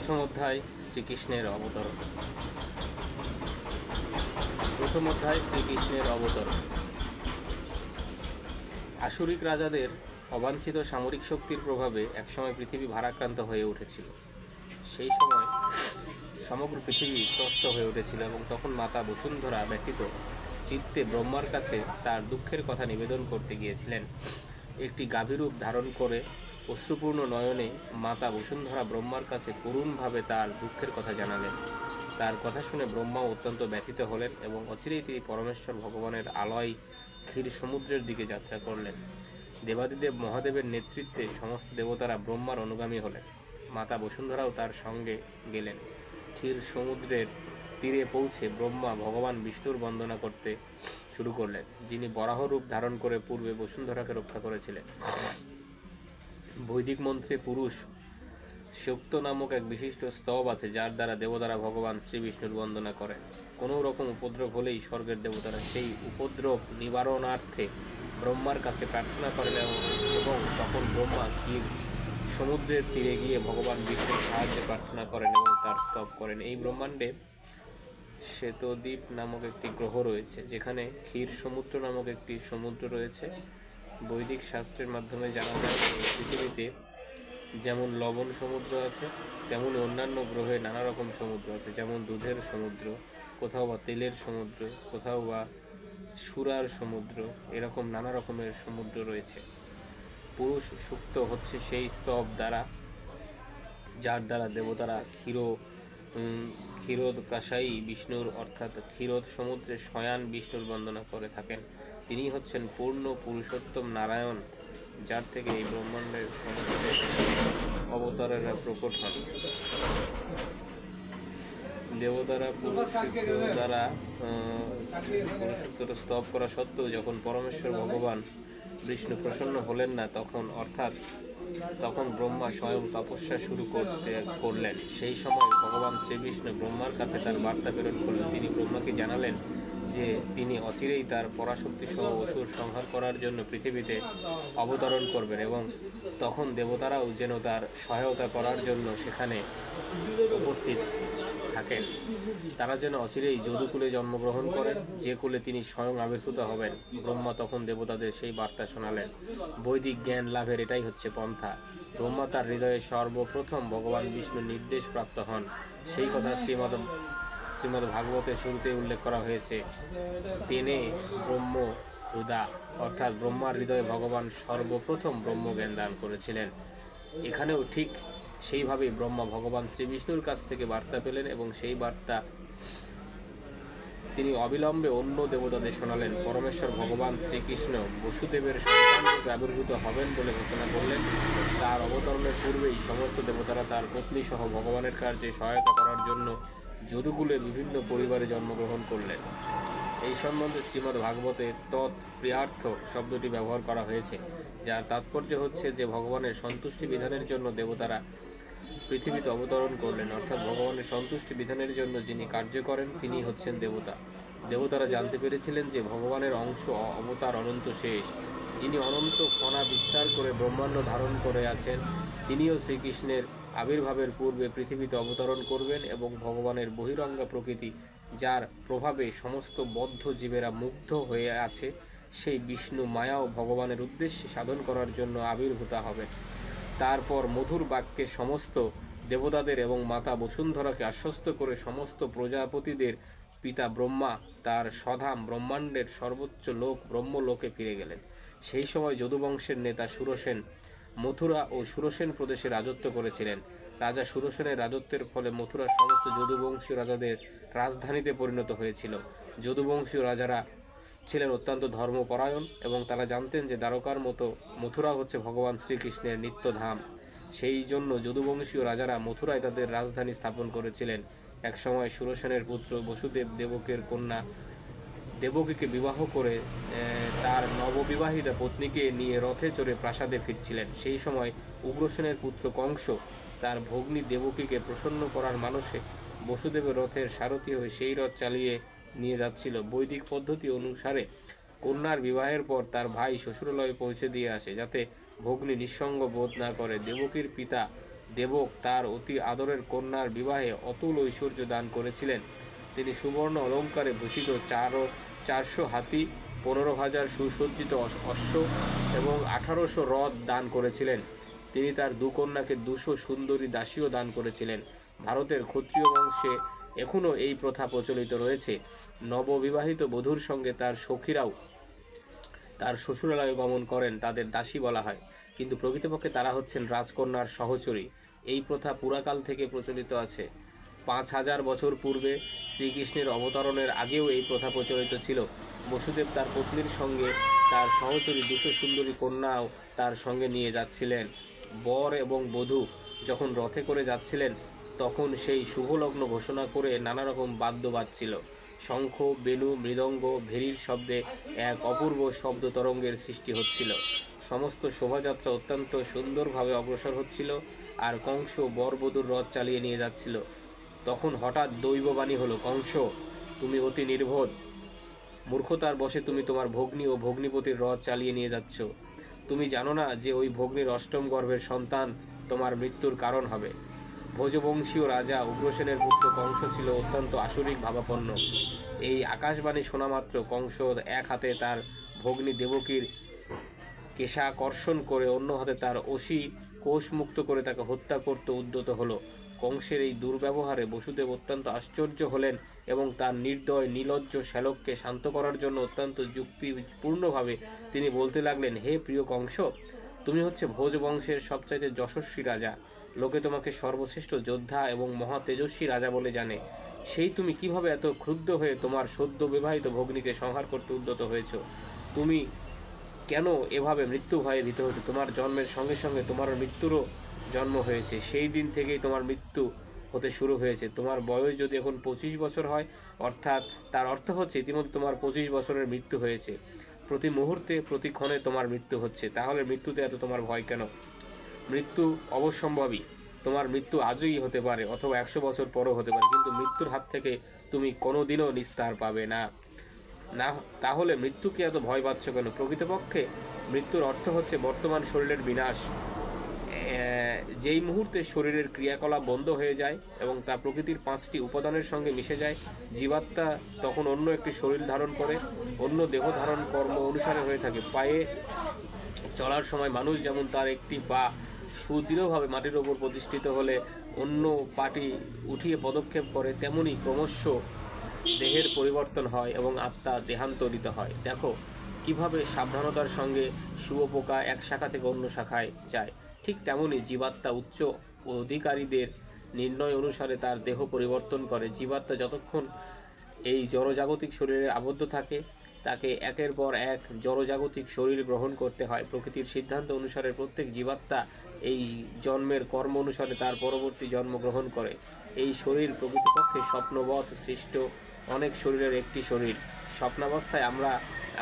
প্রথম অধ্যায় শ্রীকৃষ্ণের অবতরণ। আসুরিক রাজাদের অবাঞ্ছিত সামরিক শক্তির প্রভাবে একসময় পৃথিবী ভারাক্রান্ত হয়ে উঠেছিল। সেই সময় সমগ্র পৃথিবী ত্রস্ত হয়ে উঠেছিল এবং তখন মাতা বসুন্ধরা ব্যথিত চিত্তে ব্রহ্মার কাছে তার দুঃখের কথা নিবেদন করতে গিয়েছিলেন। একটি গাভীরূপ ধারণ করে অশ্রুপূর্ণ নয়নে মাতা বসুন্ধরা ব্রহ্মার কাছে করুণভাবে তার দুঃখের কথা জানালেন। তার কথা শুনে ব্রহ্মাও অত্যন্ত ব্যথিত হলেন এবং অচিরেই তিনি পরমেশ্বর ভগবানের আলয় ক্ষীর সমুদ্রের দিকে যাত্রা করলেন। দেবাদিদেব মহাদেবের নেতৃত্বে সমস্ত দেবতারা ব্রহ্মার অনুগামী হলেন। মাতা বসুন্ধরাও তার সঙ্গে গেলেন। ক্ষীর সমুদ্রের তীরে পৌঁছে ব্রহ্মা ভগবান বিষ্ণুর বন্দনা করতে শুরু করলেন, যিনি বরাহ রূপ ধারণ করে পূর্বে বসুন্ধরাকে রক্ষা করেছিলেন। বৈদিক মন্ত্রে পুরুষ শক্ত নামক এক বিশিষ্ট স্তব আছে, যার দ্বারা দেবতারা ভগবান শ্রীবিষ্ণুর বন্দনা করেন। কোনো রকম উপদ্রব হলেই স্বর্গের দেবতারা সেই উপদ্রব নিবারণার্থে ব্রহ্মার কাছে প্রার্থনা করেন এবং তখন ব্রহ্মা ক্ষীর সমুদ্রের তীরে গিয়ে ভগবান বিষ্ণুর সাহায্যে প্রার্থনা করেন এবং তার স্তব করেন। এই ব্রহ্মাণ্ডে শ্বেতদ্বীপ নামক একটি গ্রহ রয়েছে, যেখানে ক্ষীর সমুদ্র নামক একটি সমুদ্র রয়েছে। বৈদিক শাস্ত্রের মাধ্যমে জানা যায় যে পৃথিবীতে যেমন লবণ সমুদ্র আছে, তেমনি অন্যান্য গ্রহে নানা রকম সমুদ্র আছে, যেমন দুধের সমুদ্র, কোথাও বা তেলের সমুদ্র, কোথাও বা সুরার সমুদ্র, এরকম নানা রকমের সমুদ্র রয়েছে। পুরুষ সুক্ত হচ্ছে সেই স্তব যার দ্বারা দেবতারা ক্ষীরোদ কাসাই বিষ্ণুর অর্থাৎ ক্ষীরোদ সমুদ্রে শয়ান বিষ্ণুর বন্দনা করে থাকেন। তিনি হচ্ছেন পূর্ণ পুরুষোত্তম নারায়ণ, যার থেকে এই ব্রহ্মাণ্ডের সমস্ত অবতারেরা প্রকট হন। দেবতারা পুরুষোত্তর স্তব করা সত্ত্বেও যখন পরমেশ্বর ভগবান বিষ্ণু প্রসন্ন হলেন না, তখন ব্রহ্মা স্বয়ং তপস্যা শুরু করলেন। সেই সময় ভগবান শ্রীবিষ্ণু ব্রহ্মার কাছে তার বার্তা প্রেরণ করলেন। তিনি ব্রহ্মাকে জানালেন যে তিনি অচিরেই তার পরাশক্তি সহ অসুর সংহার করার জন্য পৃথিবীতে অবতরণ করবেন এবং তখন দেবতারাও যেন তার সহায়তা করার জন্য সেখানে উপস্থিত থাকেন। তারা যেন অচিরেই যদুকুলে জন্মগ্রহণ করেন, যে কুলে তিনি স্বয়ং আবির্ভূত হবেন। ব্রহ্মা তখন দেবতাদের সেই বার্তা শোনালেন। বৈদিক জ্ঞান লাভের এটাই হচ্ছে পন্থা। ব্রহ্মা তার হৃদয়ে সর্বপ্রথম ভগবান বিষ্ণুর নির্দেশ প্রাপ্ত হন। সেই কথা শ্রীমদ্ ভাগবতের শুরুতেই উল্লেখ করা হয়েছে। তেনে ব্রহ্ম হৃদা, অর্থাৎ ব্রহ্মার হৃদয়ে ভগবান সর্বপ্রথম ব্রহ্মজ্ঞান দান করেছিলেন। এখানেও ঠিক সেইভাবেই ব্রহ্মা ভগবান শ্রীবিষ্ণুর কাছ থেকে বার্তা পেলেন এবং সেই বার্তা তিনি অবিলম্বে অন্য দেবতাদের শোনালেন। পরমেশ্বর ভগবান শ্রীকৃষ্ণ বসুদেবের সন্তানরূপে আবির্ভূত হবেন বলে ঘোষণা করলেন। তার অবতরণের পূর্বেই সমস্ত দেবতারা তার পত্নী সহ ভগবানের কার্যে সহায়তা করার জন্য যদুকুলে বিভিন্ন পরিবারে জন্মগ্রহণ করলেন। এই সম্বন্ধে শ্রীমদ্ ভাগবতে তৎপ্রিয়ার্থ শব্দটি ব্যবহার করা হয়েছে, যার তাৎপর্য হচ্ছে যে ভগবানের সন্তুষ্টি বিধানের জন্য দেবতারা পৃথিবীতে অবতরণ করলেন, অর্থাৎ ভগবানের সন্তুষ্টি বিধানের জন্য যিনি কার্য করেন তিনি হচ্ছেন দেবতা। দেবতারা জানতে পেরেছিলেন যে ভগবানের অংশ অবতার অনন্ত শেষ, যিনি অনন্ত ফণা বিস্তার করে ব্রহ্মাণ্ড ধারণ করে আছেন, তিনিও শ্রীকৃষ্ণের আবির্ভাবের পূর্বে পৃথিবীতে অবতরণ করবেন এবং ভগবানের বহিরঙ্গা প্রকৃতি, যার প্রভাবে সমস্ত বদ্ধ জীবেরা মুগ্ধ হয়ে আছে, সেই বিষ্ণু মায়াও ভগবানের উদ্দেশ্যে সাধন করার জন্য আবির্ভূত হবেন। তারপর মধুর বাক্যে সমস্ত দেবতাদের এবং মাতা বসুন্ধরাকে আশ্বস্ত করে সমস্ত প্রজাপতিদের পিতা ব্রহ্মা তার স্বধাম ব্রহ্মাণ্ডের সর্বোচ্চ লোক ব্রহ্মলোকে ফিরে গেলেন। সেই সময় যদুবংশের নেতা সুরসেন মথুরা ও সুরসেন প্রদেশে রাজত্ব করেছিলেন। রাজা সুরসেনের রাজত্বের ফলে মথুরার সমস্ত যদুবংশীয় রাজাদের রাজধানীতে পরিণত হয়েছিল। যদুবংশীয় রাজারা ছিলেন অত্যন্ত ধর্মপরায়ণ এবং তারা জানতেন যে দ্বারকার মতো মথুরা হচ্ছে ভগবান শ্রীকৃষ্ণের নিত্যধাম। সেই জন্য যদুবংশীয় রাজারা মথুরায় তাদের রাজধানী স্থাপন করেছিলেন। এক সময় সুরসেনের পুত্র বসুদেব দেবকের কন্যা দেবকীকে বিবাহ করে তার নববিবাহিতা পত্নীকে নিয়ে রথে চড়ে প্রাসাদে ফিরছিলেন। সেই সময় উগ্রসেনের পুত্র কংস তার ভগ্নী দেবকীকে প্রসন্ন করার মানসে বসুদেবের রথের সারথি হয়ে সেই রথ চালিয়ে নিয়ে যাচ্ছিল। বৈদিক পদ্ধতি অনুসারে কন্যার বিবাহের পর তার ভাই শ্বশুরালয়ে পৌঁছে দিয়ে আসে, যাতে ভগ্নী নিঃসঙ্গ বোধ না করে। দেবকীর পিতা দেবক তার অতি আদরের কন্যার বিবাহে অতুল ঐশ্বর্য দান করেছিলেন। তিনি সুবর্ণ অলঙ্কারে ভূষিত 400 হাতি, 15,000 সুসজ্জিত অশ্ব এবং 1800 রথ দান করেছিলেন। তিনি তার 2 কন্যাকে 200 সুন্দরী দাসীও দান করেছিলেন। ভারতের ক্ষত্রিয় বংশে এখনও এই প্রথা প্রচলিত রয়েছে। নববিবাহিত বধূর সঙ্গে তার সখীরাও তার শ্বশুরালয়ে গমন করেন, তাদের দাসী বলা হয়, কিন্তু প্রকৃতপক্ষে তারা হচ্ছেন রাজকন্যার সহচরী। এই প্রথা পুরাকাল থেকে প্রচলিত আছে। 5000 বছর পূর্বে শ্রীকৃষ্ণের অবতরণের আগেও এই প্রথা প্রচলিত ছিল। বসুদেব তার পত্নীর সঙ্গে তার সহচরী 200 সুন্দরী কন্যাও তার সঙ্গে নিয়ে যাচ্ছিলেন। বর এবং বধূ যখন রথে করে যাচ্ছিলেন, তখন সেই শুভলগ্ন ঘোষণা করে নানা রকম বাদ্য বাজছিল। শঙ্খ, বেণু, মৃদঙ্গ, ভেরির শব্দে এক অপূর্ব শব্দ তরঙ্গের সৃষ্টি হচ্ছিল। সমস্ত শোভাযাত্রা অত্যন্ত সুন্দরভাবে অগ্রসর হচ্ছিল, আর কংস বর-বধূর রথ চালিয়ে নিয়ে যাচ্ছিল। তখন হঠাৎ দৈববাণী হলো, কংস, তুমি অতি নির্বোধ, মূর্খতার বশে তুমি তোমার ভগ্নী ও ভগ্নীপতির রথ চালিয়ে নিয়ে যাচ্ছ। তুমি জানো না যে ওই ভগ্নীর অষ্টম গর্ভের সন্তান তোমার মৃত্যুর কারণ হবে। ভোজবংশীয় রাজা উগ্রসেনের পুত্র কংস ছিল অত্যন্ত আসরিক ভাবাপন্ন। এই আকাশবাণী শোনা মাত্র কংস এক হাতে তার ভগ্নী দেবকীর কেশাকর্ষণ করে অন্য হাতে তার অসি কোষমুক্ত করে তাকে হত্যা করতে উদ্যত হলো। কংসের এই দুর্ব্যবহারে বসুদেব অত্যন্ত আশ্চর্য হলেন এবং তার নির্দয় নির্লজ্জ শ্যালককে শান্ত করার জন্য অত্যন্ত যুক্তিপূর্ণভাবে তিনি বলতে লাগলেন, হে প্রিয় কংস, তুমি হচ্ছে ভোজ বংশের সবচাইতে যশস্বী রাজা। লোকে তোমাকে সর্বশ্রেষ্ঠ যোদ্ধা এবং মহা তেজস্বী রাজা বলে জানে। সেই তুমি কিভাবে এত ক্রুদ্ধ হয়ে তোমার সদ্য বিবাহিত ভগ্নীকে সংহার করতে উদ্যত হয়েছ? তুমি কেন এভাবে মৃত্যু ভয়ে ভীত হয়েছে? তোমার জন্মের সঙ্গে সঙ্গে তোমার মৃত্যুরও জন্ম হয়েছে। সেই দিন থেকেই তোমার মৃত্যু হতে শুরু হয়েছে। তোমার বয়স যদি এখন 25 বছর হয়, অর্থাৎ তার অর্থ হচ্ছে ইতিমধ্যে তোমার 25 বছরের মৃত্যু হয়েছে। প্রতি মুহূর্তে প্রতি ক্ষণে তোমার মৃত্যু হচ্ছে। তাহলে মৃত্যুতে এত তোমার ভয় কেন? মৃত্যু অবশ্যম্ভাবী। তোমার মৃত্যু আজই হতে পারে অথবা 100 বছর পরও হতে পারে, কিন্তু মৃত্যুর হাত থেকে তুমি কোনোদিনও নিস্তার পাবে না। না তাহলে মৃত্যুকে এত ভয় পাচ্ছ কেন? প্রকৃতপক্ষে মৃত্যুর অর্থ হচ্ছে বর্তমান শরীরের বিনাশ। যেই মুহূর্তে শরীরের ক্রিয়াকলাপ বন্ধ হয়ে যায় এবং তা প্রকৃতির 5টি উপাদানের সঙ্গে মিশে যায়, জীবাত্মা তখন অন্য একটি শরীর ধারণ করে, অন্য দেহ ধারণ কর্ম অনুসারে হয়ে থাকে। পায়ে চলার সময় মানুষ যেমন তার একটি পা সুদৃঢ়ভাবে মাটির ওপর প্রতিষ্ঠিত হলে অন্য পাটি উঠিয়ে পদক্ষেপ করে, তেমনি ক্রমশ দেহের পরিবর্তন হয় এবং আত্মা দেহান্তরিত হয়। দেখো কিভাবে সাবধানতার সঙ্গে শুঁয়োপোকা এক শাখা থেকে অন্য শাখায় যায়। ঠিক তেমনি জীবাত্মা উচ্চ অধিকারীদের নির্ণয় অনুসারে তার দেহ পরিবর্তন করে। জীবাত্মা যতক্ষণ এই জড়জাগতিক শরীরে আবদ্ধ থাকে, তাকে একের পর এক জড়জাগতিক শরীর গ্রহণ করতে হয়। প্রকৃতির সিদ্ধান্ত অনুসারে প্রত্যেক জীবাত্মা এই জন্মের কর্ম অনুসারে তার পরবর্তী জন্ম গ্রহণ করে। এই শরীর প্রকৃতপক্ষে স্বপ্নবৎ সৃষ্ট অনেক শরীরের একটি শরীর। স্বপ্নাবস্থায় আমরা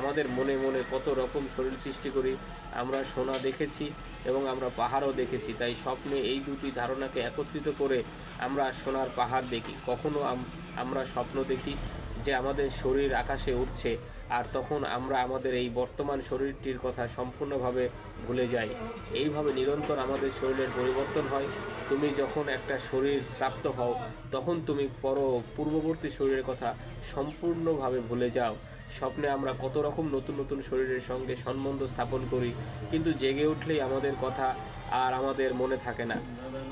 আমাদের মনে মনে কত রকম শরীর সৃষ্টি করি। আমরা সোনা দেখেছি এবং আমরা পাহাড়ও দেখেছি, তাই স্বপ্নে এই দুটি ধারণাকে একত্রিত করে আমরা সোনার পাহাড় দেখি। কখনো আমরা স্বপ্ন দেখি যে আমাদের শরীর আকাশে উঠছে, আর তখন আমরা আমাদের এই বর্তমান শরীরটির কথা সম্পূর্ণভাবে ভুলে যাই। এইভাবে নিরন্তর আমাদের শরীরের পরিবর্তন হয়। তুমি যখন একটা শরীর প্রাপ্ত হও, তখন তুমি পূর্ববর্তী শরীরের কথা সম্পূর্ণভাবে ভুলে যাও। স্বপ্নে আমরা কত রকম নতুন নতুন শরীরের সঙ্গে সম্বন্ধ স্থাপন করি, কিন্তু জেগে উঠলেই আমাদের কথা আর আমাদের মনে থাকে না।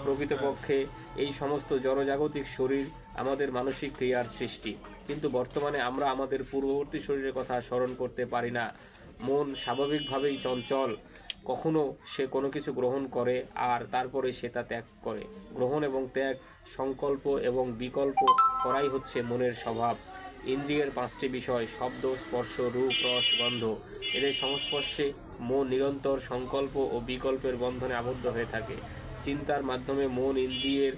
প্রকৃতপক্ষে এই সমস্ত জড়জাগতিক শরীর আমাদের মানসিক ক্রিয়ার সৃষ্টি, কিন্তু বর্তমানে আমরা আমাদের পূর্ববর্তী শরীরের কথা স্মরণ করতে পারি না। মন স্বাভাবিকভাবেই চঞ্চল। কখনো সে কোনো কিছু গ্রহণ করে আর তারপরে সে তা ত্যাগ করে। গ্রহণ এবং ত্যাগ, সংকল্প এবং বিকল্প করাই হচ্ছে মনের স্বভাব। ইন্দ্রিয়ের 5টি বিষয়, শব্দ, স্পর্শ, রূপ, রস, গন্ধ, এদের সংস্পর্শে মন নিরন্তর সংকল্প ও বিকল্পের বন্ধনে আবদ্ধ হয়ে থাকে। চিন্তার মাধ্যমে মন ইন্দ্রিয়ের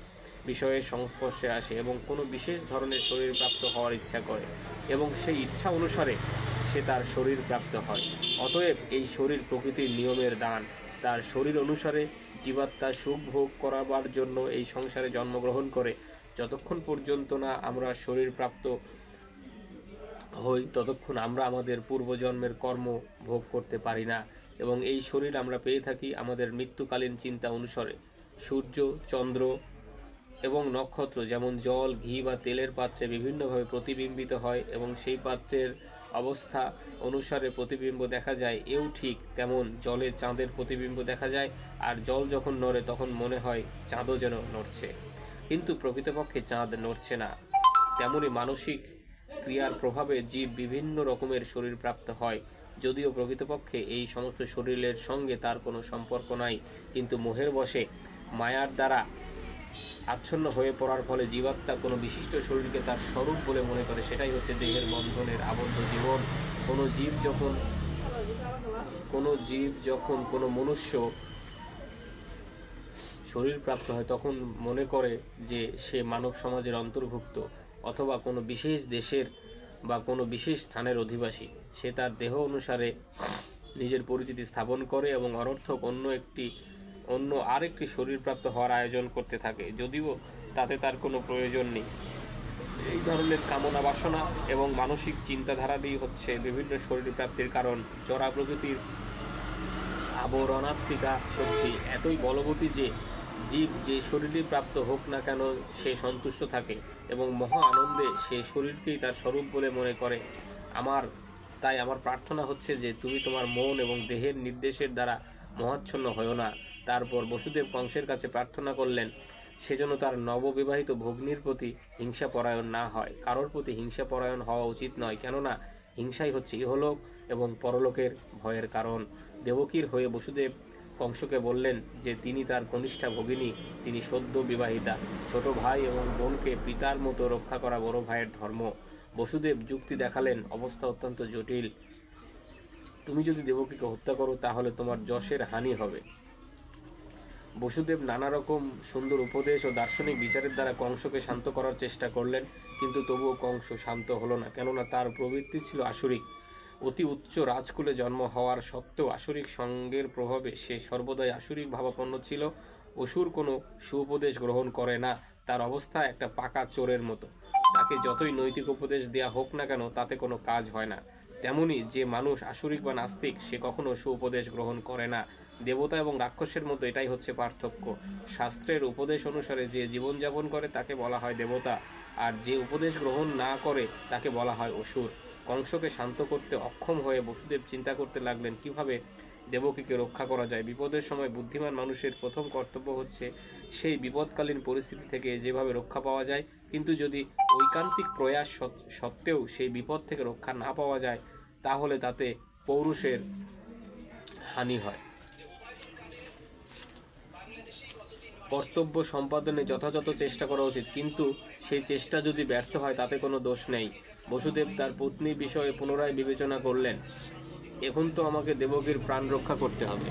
বিষয়ের সংস্পর্শে আসে এবং কোনো বিশেষ ধরনের শরীর প্রাপ্ত হওয়ার ইচ্ছা করে এবং সেই ইচ্ছা অনুসারে সে তার শরীর প্রাপ্ত হয়। অতএব এই শরীর প্রকৃতির নিয়মের দান। তার শরীর অনুসারে জীবাত্মা সুখ ভোগ করাবার জন্য এই সংসারে জন্মগ্রহণ করে। যতক্ষণ পর্যন্ত না আমরা শরীর প্রাপ্ত হই, ততক্ষণ আমরা আমাদের পূর্বজন্মের কর্ম ভোগ করতে পারি না এবং এই শরীর আমরা পেয়ে থাকি আমাদের মৃত্যুকালীন চিন্তা অনুসারে। সূর্য, চন্দ্র এবং নক্ষত্র যেমন জল, ঘি বা তেলের পাত্রে বিভিন্নভাবে প্রতিবিম্বিত হয় এবং সেই পাত্রের অবস্থা অনুসারে প্রতিবিম্ব দেখা যায়, এও ঠিক তেমন জলে চাঁদের প্রতিবিম্ব দেখা যায়, আর জল যখন নড়ে তখন মনে হয় চাঁদও যেন নড়ছে, কিন্তু প্রকৃতপক্ষে চাঁদ নড়ছে না। তেমনি মানসিক ক্রিয়ার প্রভাবে জীব বিভিন্ন রকমের শরীর প্রাপ্ত হয়, যদিও প্রকৃতপক্ষে এই সমস্ত শরীরের সঙ্গে তার কোনো সম্পর্ক নাই, কিন্তু মোহের বশে মায়ার দ্বারা আচ্ছন্ন হয়ে পড়ার ফলে জীবাত্মা কোনো বিশিষ্ট শরীরকে তার স্বরূপ বলে মনে করে। সেটাই হচ্ছে দেহের বন্ধনের আবদ্ধ জীবন। কোনো জীব যখন কোনো মনুষ্য শরীর প্রাপ্ত হয় তখন মনে করে যে সে মানব সমাজের অন্তর্ভুক্ত অথবা কোনো বিশেষ দেশের বা কোনো বিশেষ স্থানের অধিবাসী। সে তার দেহ অনুসারে নিজের পরিচিতি স্থাপন করে এবং অনর্থক অন্য আরেকটি শরীর প্রাপ্ত হওয়ার আয়োজন করতে থাকে, যদিও তাতে তার কোনো প্রয়োজন নেই। এই ধরনের কামনা বাসনা এবং মানসিক চিন্তাধারারই হচ্ছে বিভিন্ন শরীর প্রাপ্তির কারণ। জরা প্রকৃতির আবরণাত্মিকা শক্তি এতই বলবতী যে জীব যে শরীরই প্রাপ্ত হোক না কেন সে সন্তুষ্ট থাকে এবং মহা আনন্দে সে শরীরকেই তার স্বরূপ বলে মনে করে। তাই আমার প্রার্থনা হচ্ছে যে তুমি তোমার মন এবং দেহের নির্দেশের দ্বারা মোহাচ্ছন্ন হও না। তারপর বসুদেব কংসের কাছে প্রার্থনা করলেন সে যেন তার নববিবাহিত ভগ্নীর প্রতি হিংসাপরায়ণ না হয়। কারোর প্রতি হিংসাপরায়ণ হওয়া উচিত নয়, কেননা হিংসাই হচ্ছে ইহলোক এবং পরলোকের ভয়ের কারণ। দেবকীর হয়ে বসুদেব কংসকে বললেন যে তিনি তার কনিষ্ঠা ভগিনী, তিনি সদ্য বিবাহিতা। ছোট ভাই এবং বোনকে পিতার মতো রক্ষা করা বড় ভাইয়ের ধর্ম। বসুদেব যুক্তি দেখালেন অবস্থা অত্যন্ত জটিল। তুমি যদি দেবকীকে হত্যা করো তাহলে তোমার যশের হানি হবে। বসুদেব নানা রকম সুন্দর উপদেশ ও দার্শনিক বিচারের দ্বারা কংসকে শান্ত করার চেষ্টা করলেন, কিন্তু তবুও কংস শান্ত হলো না, কেননা তার প্রবৃত্তি ছিল আসরিক। অতি উচ্চ রাজকুলে জন্ম হওয়ার সত্ত্বেও আসরিক সঙ্গের প্রভাবে সে সর্বদাই আসরিক ভাবাপন্ন ছিল। অসুর কোনো সুউপদেশ গ্রহণ করে না, তার অবস্থা একটা পাকা চোরের মতো। তাকে যতই নৈতিক উপদেশ দেয়া হোক না কেন তাতে কোনো কাজ হয় না। তেমনি যে মানুষ আসরিক বা নাস্তিক সে কখনো সুউপদেশ গ্রহণ করে না। দেবতা এবং রাক্ষসের মতো এটাই হচ্ছে পার্থক্য। শাস্ত্রের উপদেশ অনুসারে যে জীবনযাপন করে তাকে বলা হয় দেবতা, আর যে উপদেশ গ্রহণ না করে তাকে বলা হয় অসুর। কংসকে শান্ত করতে অক্ষম হয়ে বসুদেব চিন্তা করতে লাগলেন কিভাবে দেবকীকে রক্ষা করা যায়। বিপদের সময় বুদ্ধিমান মানুষের প্রথম কর্তব্য হচ্ছে সেই বিপদকালীন পরিস্থিতি থেকে যেভাবে রক্ষা পাওয়া যায়, কিন্তু যদি ঐকান্তিক প্রয়াস সত্ত্বেও সেই বিপদ থেকে রক্ষা না পাওয়া যায় তাহলে তাতে পৌরুষের হানি হয়। কর্তব্য সম্পাদনে যথাযথ চেষ্টা করা উচিত, কিন্তু সেই চেষ্টা যদি ব্যর্থ হয় তাতে কোনো দোষ নেই। বসুদেব তার পত্নীর বিষয়ে পুনরায় বিবেচনা করলেন। এখন তো আমাকে দেবকীর প্রাণ রক্ষা করতে হবে।